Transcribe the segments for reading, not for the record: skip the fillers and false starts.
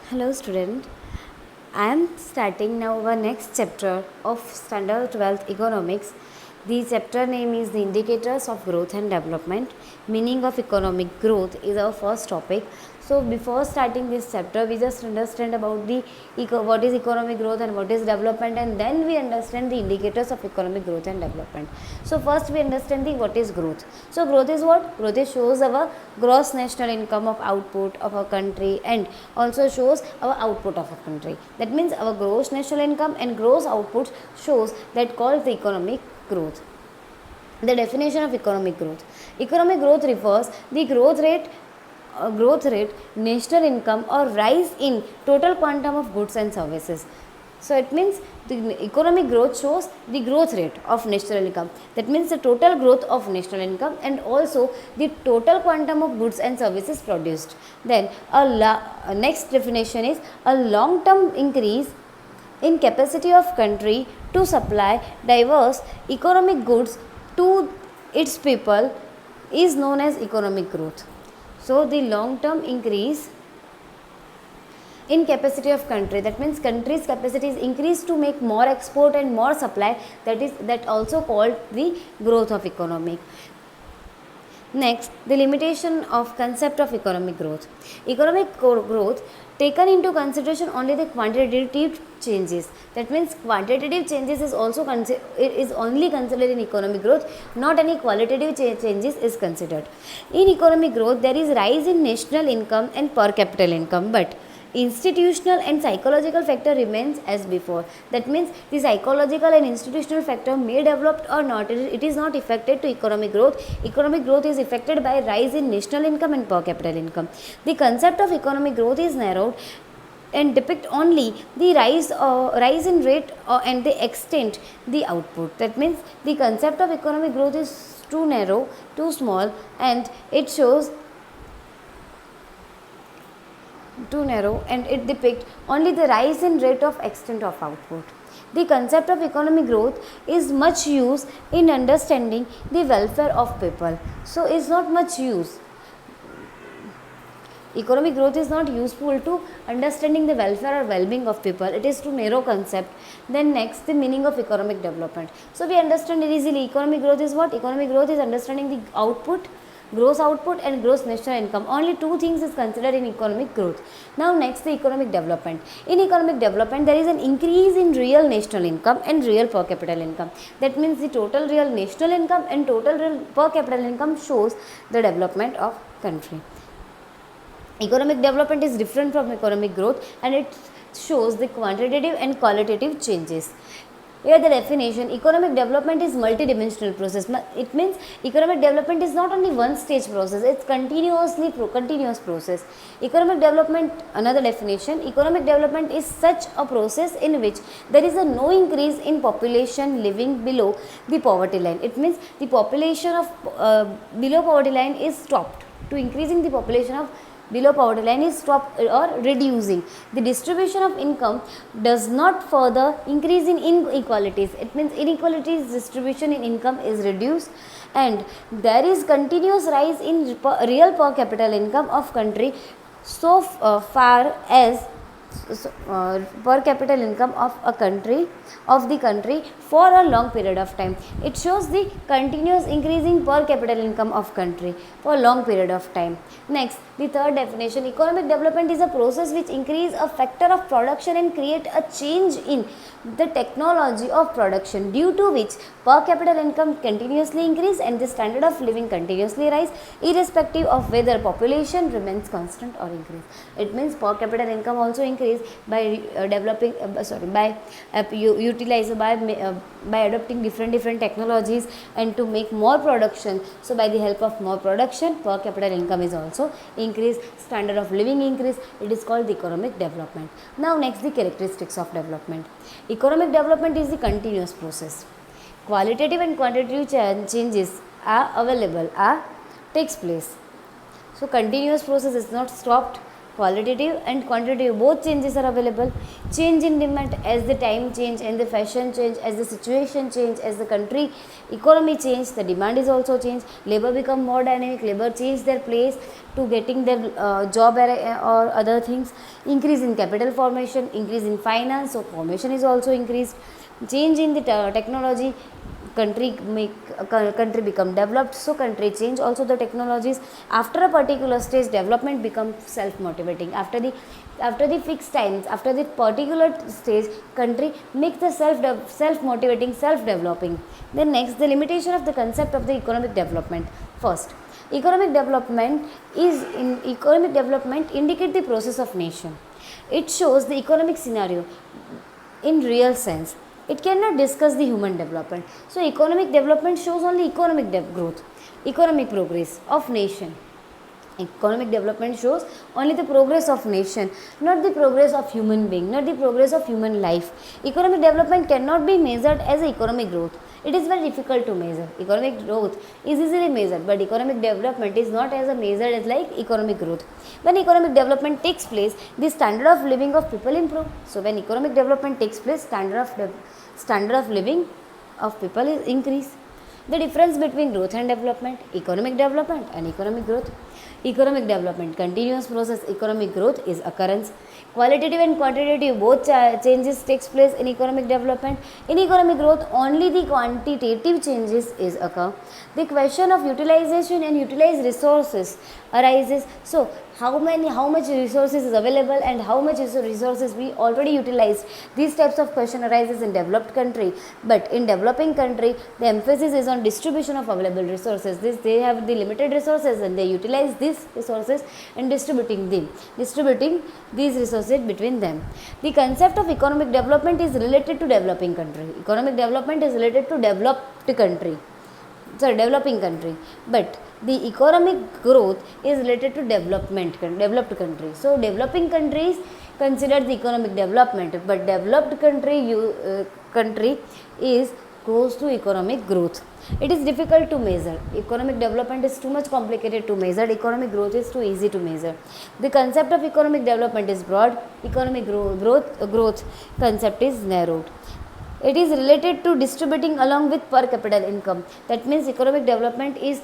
Hello student, I am starting now our next chapter of Standard 12th Economics. The chapter name is the Indicators of Growth and Development. Meaning of economic growth is our first topic. So before starting this chapter, we just understand about the what is economic growth and what is development, and then we understand the indicators of economic growth and development. So first we understand the what is growth. So growth is what? Growth is shows our gross national income of output of a country and also shows our output of a country. That means our gross national income and gross output shows that calls the economic growth. The definition of economic growth. Economic growth refers the growth rate, national income or rise in total quantum of goods and services. So it means the economic growth shows the growth rate of national income. That means the total growth of national income and also the total quantum of goods and services produced. Then next definition is a long-term increase in capacity of country to supply diverse economic goods to its people is known as economic growth. So the long term increase in capacity of country, that means country's capacity is increased to make more export and more supply, that also called the growth of economic. Next, the limitation of concept of economic growth. Economic growth taken into consideration only the quantitative changes. That means quantitative changes is also only considered in economic growth, not any qualitative changes is considered. In economic growth, there is rise in national income and per capita income, but institutional and psychological factor remains as before. That means the psychological and institutional factor may develop or not, it is not affected to economic growth. Economic growth is affected by rise in national income and per capita income. The concept of economic growth is narrowed and depict only the rise in rate and the extent the output. That means the concept of economic growth is too narrow, too small, and it shows too narrow and it depicts only the rise in rate of extent of output. The concept of economic growth is much used in understanding the welfare of people. So is not much use. Economic growth is not useful to understanding the welfare or well-being of people. It is too narrow concept. Then next, the meaning of economic development. So we understand it easily. Economic growth is what? Economic growth is understanding the output, gross output and gross national income. Only two things is considered in economic growth. Now next, the economic development. In economic development, there is an increase in real national income and real per capita income. That means the total real national income and total real per capita income shows the development of country. Economic development is different from economic growth and it shows the quantitative and qualitative changes. Here the definition, economic development is multidimensional process. It means economic development is not only one stage process, it's continuous process. Economic development, another definition, economic development is such a process in which there is no increase in population living below the poverty line. It means the population of below poverty line is stopped. To increasing the population of below poverty line is stopped or reducing. The distribution of income does not further increase in inequalities. It means inequalities distribution in income is reduced and there is continuous rise in real per capita income of country so far as per capita income of the country for a long period of time. It shows the continuous increasing per capita income of country for a long period of time. Next, the third definition, economic development is a process which increase a factor of production and create a change in the technology of production, due to which per capita income continuously increase and the standard of living continuously rise irrespective of whether population remains constant or increase. It means per capita income also increase by by adopting different technologies and to make more production. So by the help of more production, per capita income is also increase, standard of living increase. It is called the economic development. Now next, the characteristics of development. Economic development is the continuous process. Qualitative and quantitative changes takes place. So continuous process is not stopped qualitative and quantitative both changes are available. Change in demand as the time change and the fashion change, as the situation change, as the country economy change, the demand is also change. Labor become more dynamic, labor change their place to getting their job or other things. Increase in capital formation, increase in finance, so formation is also increased. Change in the technology, country become developed, so country change also the technologies. After a particular stage, development becomes self motivating. After the fixed times, after the particular stage, country makes the self motivating, self developing. Then next, the limitation of the concept of the economic development. First, economic development indicate the process of nation. It shows the economic scenario in real sense. It cannot discuss the human development. So economic development shows only economic growth, economic progress of nation. Economic development shows only the progress of nation, not the progress of human being, not the progress of human life. Economic development cannot be measured as economic growth. It is very difficult to measure. Economic growth is easily measured, but economic development is not as a measured as like economic growth. When economic development takes place, the standard of living of people improve. So when economic development takes place, standard of living of people is increased. The difference between growth and development, economic development and economic growth. Economic development, continuous process. Economic growth is occurrence. Qualitative and quantitative both changes takes place in economic development. In economic growth, only the quantitative changes is occur. The question of utilization and utilized resources arises. So how much resources is available and how much resources we already utilized. These types of question arises in developed country, but in developing country the emphasis is on distribution of available resources. They have the limited resources and they utilize these resources and distributing these resources between them. The concept of economic development is related to developing country. Economic development is related to developing country, but the economic growth is related to developed country. So developing countries consider the economic development, but developed country is goes to economic growth. It is difficult to measure. Economic development is too much complicated to measure. Economic growth is too easy to measure. The concept of economic development is broad. Economic growth concept is narrowed. It is related to distributing along with per capita income. That means economic development is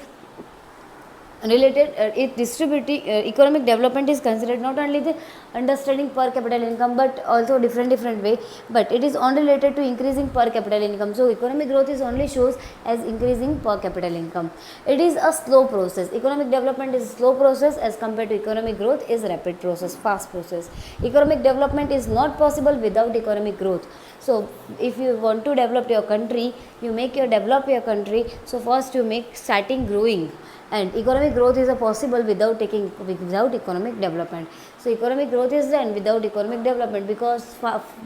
related economic development is considered not only the understanding per capita income but also different way, but it is only related to increasing per capita income. So economic growth is only shows as increasing per capita income. It is a slow process. Economic development is a slow process as compared to economic growth is rapid process, fast process. Economic development is not possible without economic growth. So if you want to develop your country, develop your country, so first you make starting growing, and economic growth is possible without economic development. So economic growth is done without economic development because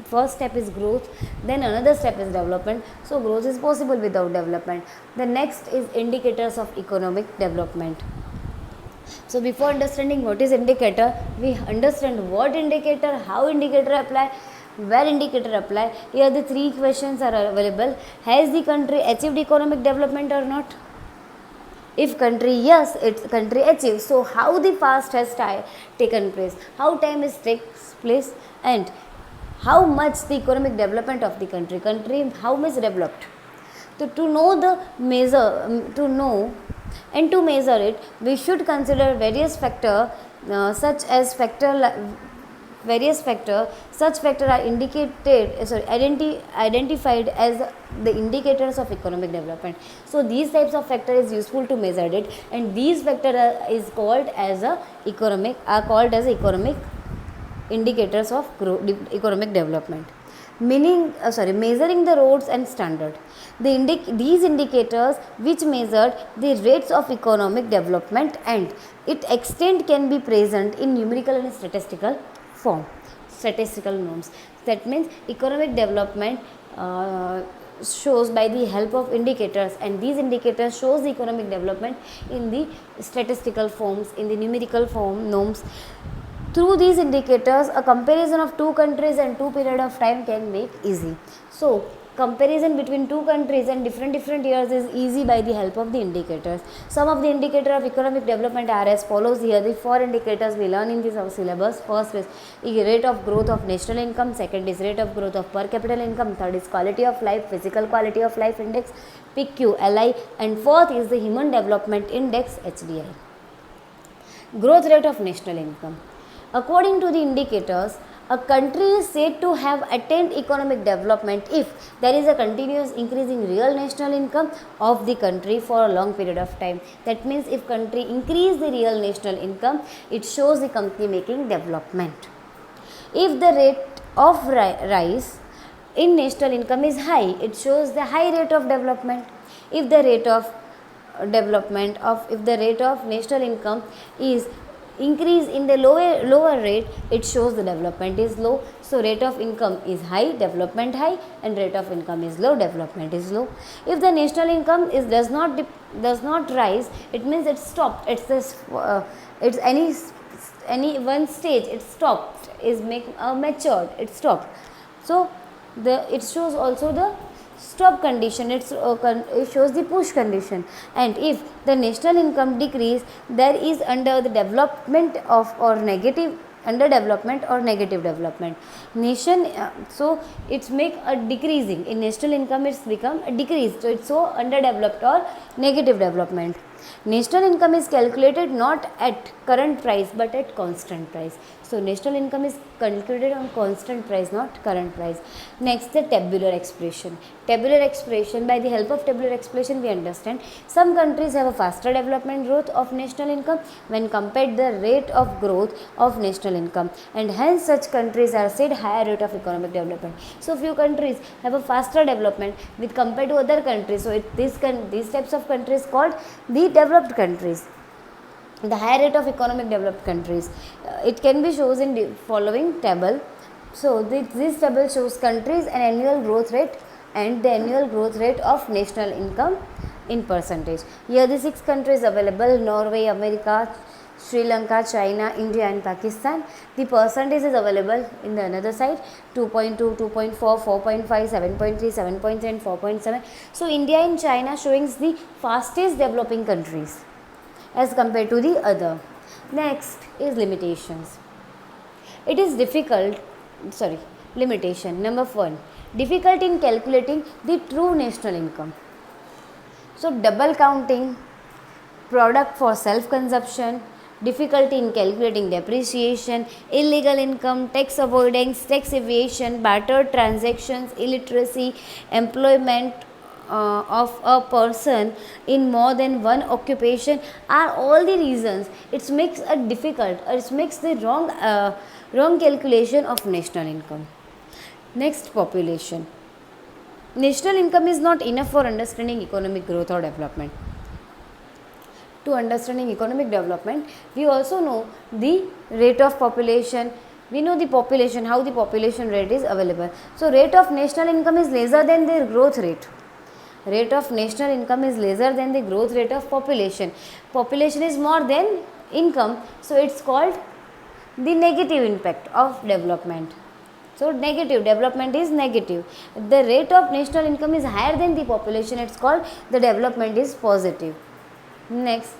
first step is growth, then another step is development. So growth is possible without development. The next is indicators of economic development. So before understanding what is indicator, we understand what indicator, how indicator apply, where indicator apply. Here the three questions are available. Has the country achieved economic development or not? If country yes, its country achieves. So how the past has taken place, how time is takes place, and how much the economic development of the country how much developed. So to know the measure, to know and to measure it, we should consider various factor such as such factors are identified as the indicators of economic development. So these types of factors is useful to measure it, and these factors is called as economic indicators of economic development. Measuring the roads and standard. These indicators which measure the rates of economic development and its extent can be present in numerical and statistical form, statistical norms. That means economic development shows by the help of indicators, and these indicators shows the economic development in the statistical forms, in the numerical form norms. Through these indicators, a comparison of two countries and two period of time can make easy. So comparison between two countries and different years is easy by the help of the indicators. Some of the indicator of economic development are as follows here. The four indicators we learn in this syllabus. First is rate of growth of national income, second is rate of growth of per capita income, third is quality of life, physical quality of life index, PQLI, and fourth is the human development index, HDI. Growth rate of national income. According to the indicators, a country is said to have attained economic development if there is a continuous increase in real national income of the country for a long period of time. That means if country increase the real national income, it shows the country making development. If the rate of rise in national income is high, it shows the high rate of development. If the rate of national income is increase in the lower rate, it shows the development is low. So rate of income is high, development high, and rate of income is low, development is low. If the national income does not rise, it means it's stopped. It's this it's any one stage it stopped, is matured, it stopped. So it shows also the stop condition, it shows the push condition. And if the national income decrease, there is under the development of or negative underdevelopment or negative development. So it's make a decreasing in national income, it's become a decrease, so it's so underdeveloped or negative development. National income is calculated not at current price but at constant price. So national income is calculated on constant price, not current price. Next, the tabular expression. Tabular expression, by the help of tabular expression we understand some countries have a faster development growth of national income when compared the rate of growth of national income, and hence such countries are said higher rate of economic development. So few countries have a faster development with compared to other countries, so these types of countries called the developed countries, the higher rate of economic developed countries. It can be shown in the following table. So this table shows countries and annual growth rate and the annual growth rate of national income in percentage. Here the 6 countries available: Norway, America, Sri Lanka, China, India and Pakistan. The percentage is available in the another side: 2.2, 2.4, 4.5, 7.3, 7.3 and 4.7. So India and China showing the fastest developing countries as compared to the other. Next is limitations. It is limitation number 1, difficult in calculating the true national income. So double counting, product for self consumption, difficulty in calculating depreciation, illegal income, tax avoidance, tax evasion, barter transactions, illiteracy, employment of a person in more than one occupation are all the reasons it makes a difficult, or it makes the wrong calculation of national income. Next, population. National income is not enough for understanding economic growth or development. To understanding economic development, we also know the rate of population. We know the population, how the population rate is available. So rate of national income is lesser than their growth rate. Rate of national income is lesser than the growth rate of population. Population is more than income, so it's called the negative impact of development. So negative development is negative. The rate of national income is higher than the population, it's called the development is positive. Next,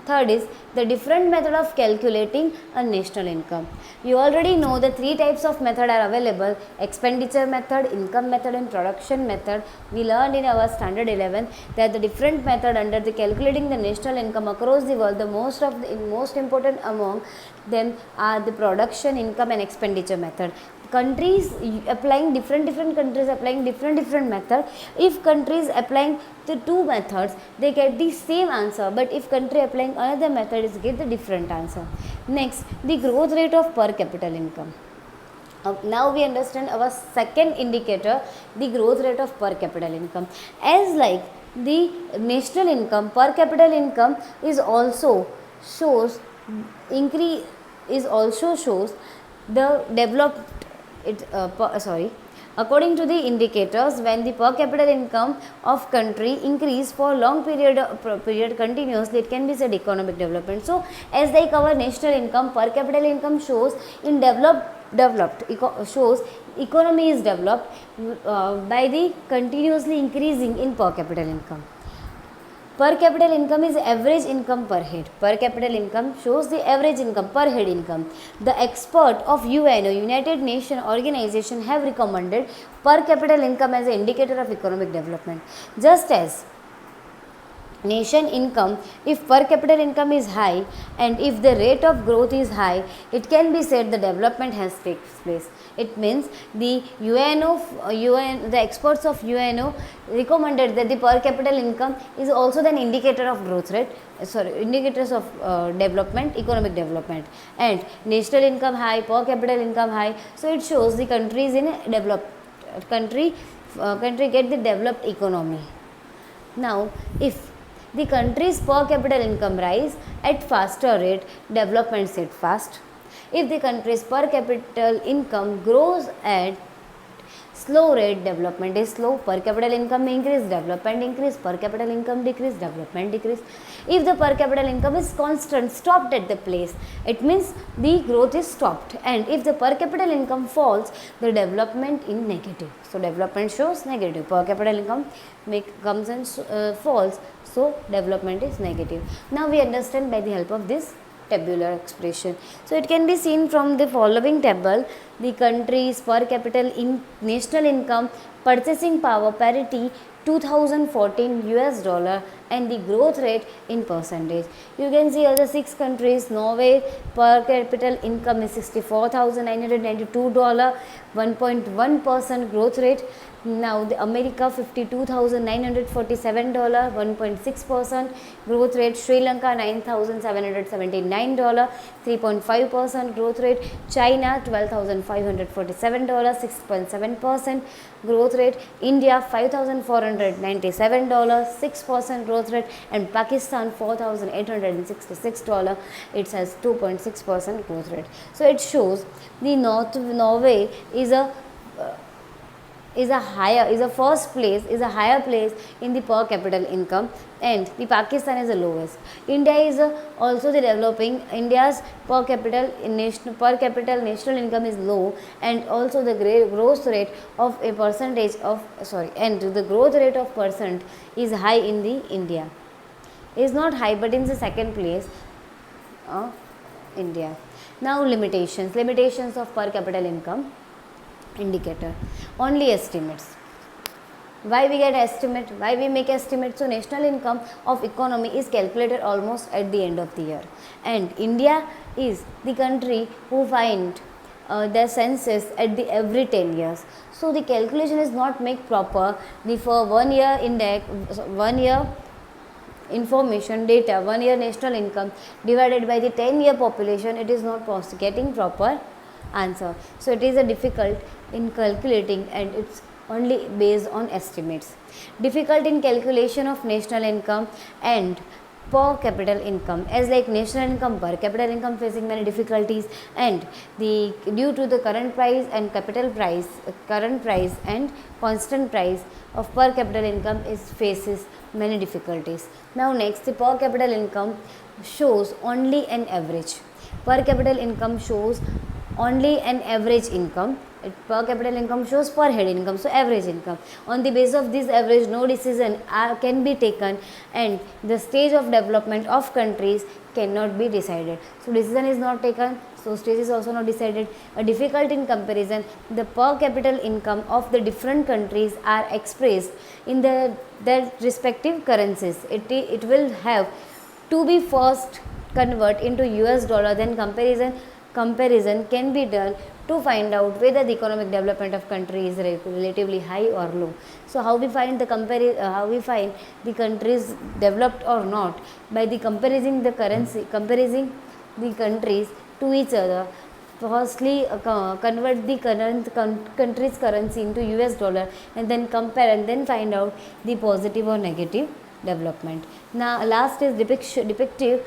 third is the different method of calculating a national income. You already know the 3 types of method are available: expenditure method, income method and production method. We learned in our standard 11 that the different method under the calculating the national income across the world, the most important among them are the production, income and expenditure method. Countries applying different countries applying different method. If countries applying the 2 methods, they get the same answer, but if country applying another method, is get the different answer. Next, the growth rate of per capita income. Now we understand our second indicator, the growth rate of per capita income. As like the national income, per capita income is also shows the developed according to the indicators, when the per capita income of country increase for long period continuously, it can be said economic development. So as like our national income, per capita income shows in developed developed, shows economy is developed by the continuously increasing in per capita income. Per capita income is average income per head. Per capita income shows the average income per head income. The expert of UNO, United Nations Organization, have recommended per capita income as an indicator of economic development. Just as nation income, if per capita income is high and if the rate of growth is high, it can be said the development has taken place. It means the the experts of UNO recommended that the per capita income is also an indicator of growth rate, indicators of development, economic development. And national income high, per capita income high, so it shows the countries in a developed country get the developed economy. Now, if the country's per capita income rise at faster rate, development set fast. If the country's per capita income grows at slow rate, development is slow. Per capita income increase, development increase. Per capita income decrease, development decrease. If the per capita income is constant, stopped at the place, it means the growth is stopped. And if the per capita income falls, the development in negative. So development shows negative. Per capita income comes and falls, so development is negative. Now we understand by the help of this tabular expression. So it can be seen from the following table: the country's per capita national income, purchasing power parity 2014 US dollar, and the growth rate in percentage. You can see other 6 countries. Norway per capita income is $64,992, 1.1% growth rate. Now the America $52,947, 1.6% growth rate. Sri Lanka $9,779, 3.5% growth rate. China $12,547, 6.7% growth rate. India $5,497, 6% growth rate, and Pakistan $4,866, it has 2.6% growth rate. So it shows the Norway is a first place, is a higher place in the per capita income, and the Pakistan is the lowest. India is also the developing. India's per capita national income is low, and also the growth rate of a percentage of and the growth rate of percent is high in the India. Is not high, but in the second place, India. Now limitations of per capita income indicator. Only estimates. Why we get estimate? Why we make estimate? So national income of economy is calculated almost at the end of the year, and India is the country who find their census at the every 10 years. So the calculation is not make proper. The for 1 year index, 1 year information data, 1 year national income divided by the 10-year population, it is not getting proper answer. So it is a difficult in calculating, and it's only based on estimates. Difficult in calculation of national income and per capita income, as like national income, per capita income facing many difficulties, and due to the current price and capital price, current price and constant price of per capita income faces many difficulties. Now next, the per capita income shows only an average. Per capita income shows only an average income. Per capita income shows per head income, so average income. On the basis of this average, no decision can be taken, and the stage of development of countries cannot be decided. So decision is not taken, so stage is also not decided. A difficult in comparison, the per capita income of the different countries are expressed in their respective currencies. It will have to be first convert into US dollar, then comparison can be done to find out whether the economic development of country is relatively high or low. So how we find the countries developed or not? By the comparing the countries to each other. Firstly, convert the current country's currency into US dollar, and then compare, and then find out the positive or negative development. Now last is depictive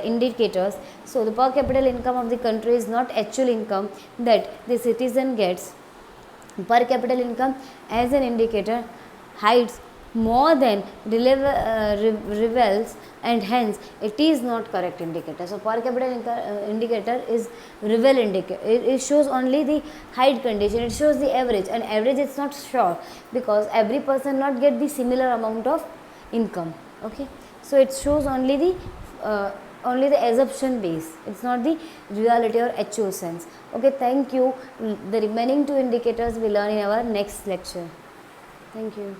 indicators. So the per capita income of the country is not actual income that the citizen gets. Per capita income as an indicator hides more than reveals, and hence it is not correct indicator. So per capita indicator is reveal indicator. It shows only the height condition, it shows the average, and average is not sure because every person not get the similar amount of income. Okay, so it shows only the assumption base, it's not the reality or actual sense. Okay, thank you. The remaining two indicators we learn in our next lecture. Thank you.